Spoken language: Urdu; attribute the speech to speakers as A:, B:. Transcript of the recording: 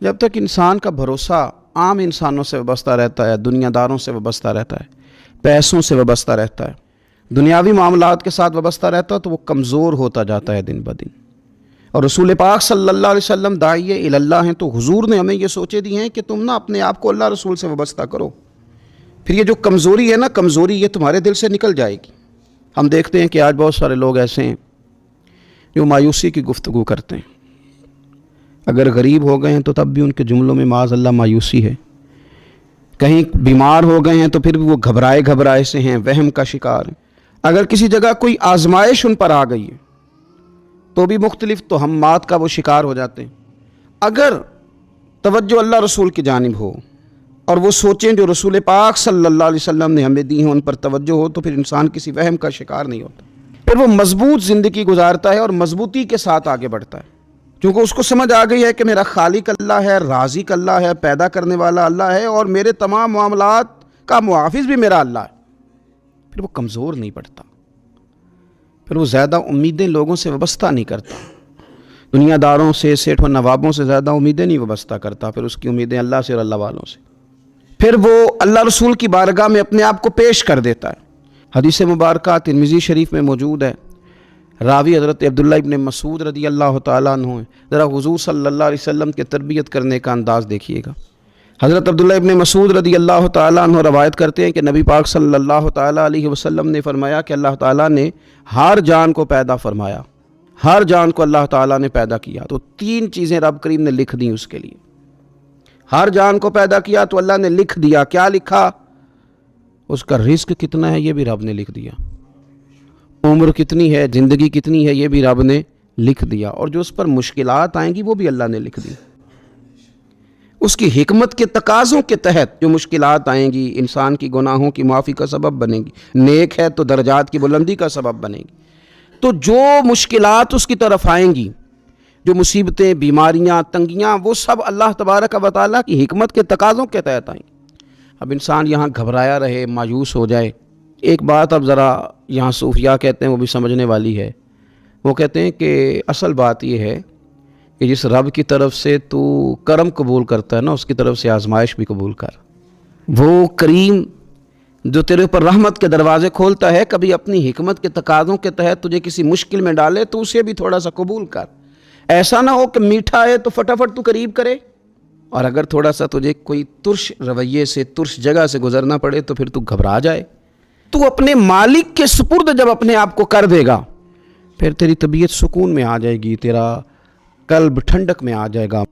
A: جب تک انسان کا بھروسہ عام انسانوں سے وابستہ رہتا ہے، دنیا داروں سے وابستہ رہتا ہے، پیسوں سے وابستہ رہتا ہے، دنیاوی معاملات کے ساتھ وابستہ رہتا ہے، تو وہ کمزور ہوتا جاتا ہے دن بدن۔ اور رسول پاک صلی اللہ علیہ وسلم داعیہ الی اللہ ہیں، تو حضور نے ہمیں یہ سوچے دی ہیں کہ تم نا اپنے آپ کو اللہ رسول سے وابستہ کرو، پھر یہ جو کمزوری ہے نا، کمزوری یہ تمہارے دل سے نکل جائے گی۔ ہم دیکھتے ہیں کہ آج بہت سارے لوگ ایسے ہیں جو مایوسی کی گفتگو کرتے ہیں، اگر غریب ہو گئے ہیں تو تب بھی ان کے جملوں میں معاذ اللہ مایوسی ہے، کہیں بیمار ہو گئے ہیں تو پھر بھی وہ گھبرائے سے ہیں، وہم کا شکار ہیں، اگر کسی جگہ کوئی آزمائش ان پر آ گئی ہے تو بھی مختلف توہمات کا وہ شکار ہو جاتے ہیں۔ اگر توجہ اللہ رسول کی جانب ہو اور وہ سوچیں جو رسول پاک صلی اللہ علیہ وسلم نے ہمیں دی ہیں ان پر توجہ ہو، تو پھر انسان کسی وہم کا شکار نہیں ہوتا، پھر وہ مضبوط زندگی گزارتا ہے اور مضبوطی کے ساتھ آگے بڑھتا ہے، کیونکہ اس کو سمجھ آ گئی ہے کہ میرا خالق اللہ ہے، رازق اللہ ہے، پیدا کرنے والا اللہ ہے، اور میرے تمام معاملات کا محافظ بھی میرا اللہ ہے۔ پھر وہ کمزور نہیں پڑتا، پھر وہ زیادہ امیدیں لوگوں سے وابستہ نہیں کرتا، دنیا داروں سے، سیٹھ و نوابوں سے زیادہ امیدیں نہیں وابستہ کرتا، پھر اس کی امیدیں اللہ سے اور اللہ والوں سے، پھر وہ اللہ رسول کی بارگاہ میں اپنے آپ کو پیش کر دیتا ہے۔ حدیث مبارکہ ترمذی شریف میں موجود ہے، راوی حضرت عبداللہ ابن مسعود رضی اللہ تعالیٰ عنہ ہیں۔ ذرا حضور صلی اللہ علیہ وسلم کے تربیت کرنے کا انداز دیکھیے گا۔ حضرت عبداللہ ابن مسعود رضی اللہ تعالیٰ عنہ روایت کرتے ہیں کہ نبی پاک صلی اللہ تعالیٰ علیہ وسلم نے فرمایا کہ اللہ تعالیٰ نے ہر جان کو پیدا فرمایا، ہر جان کو اللہ تعالیٰ نے پیدا کیا، تو 3 چیزیں رب کریم نے لکھ دیں اس کے لیے۔ ہر جان کو پیدا کیا تو اللہ نے لکھ دیا، کیا لکھا؟ اس کا رزق کتنا ہے یہ بھی رب نے لکھ دیا، عمر کتنی ہے، زندگی کتنی ہے یہ بھی رب نے لکھ دیا، اور جو اس پر مشکلات آئیں گی وہ بھی اللہ نے لکھ دی۔ اس کی حکمت کے تقاضوں کے تحت جو مشکلات آئیں گی انسان کی گناہوں کی معافی کا سبب بنے گی، نیک ہے تو درجات کی بلندی کا سبب بنے گی۔ تو جو مشکلات اس کی طرف آئیں گی، جو مصیبتیں، بیماریاں، تنگیاں، وہ سب اللہ تبارک و تعالیٰ کی حکمت کے تقاضوں کے تحت آئیں گی۔ اب انسان یہاں گھبرایا رہے، مایوس ہو جائے۔ ایک بات اب ذرا یہاں صوفیاء کہتے ہیں، وہ بھی سمجھنے والی ہے، وہ کہتے ہیں کہ اصل بات یہ ہے کہ جس رب کی طرف سے تو کرم قبول کرتا ہے نا، اس کی طرف سے آزمائش بھی قبول کر۔ وہ کریم جو تیرے اوپر رحمت کے دروازے کھولتا ہے، کبھی اپنی حکمت کے تقاضوں کے تحت تجھے کسی مشکل میں ڈالے تو اسے بھی تھوڑا سا قبول کر۔ ایسا نہ ہو کہ میٹھا ہے تو فٹافٹ تو قریب کرے، اور اگر تھوڑا سا تجھے کوئی ترش رویے سے، ترش جگہ سے گزرنا پڑے تو پھر تو گھبرا جائے۔ تو اپنے مالک کے سپرد جب اپنے آپ کو کر دے گا، پھر تیری طبیعت سکون میں آ جائے گی، تیرا قلب ٹھنڈک میں آ جائے گا۔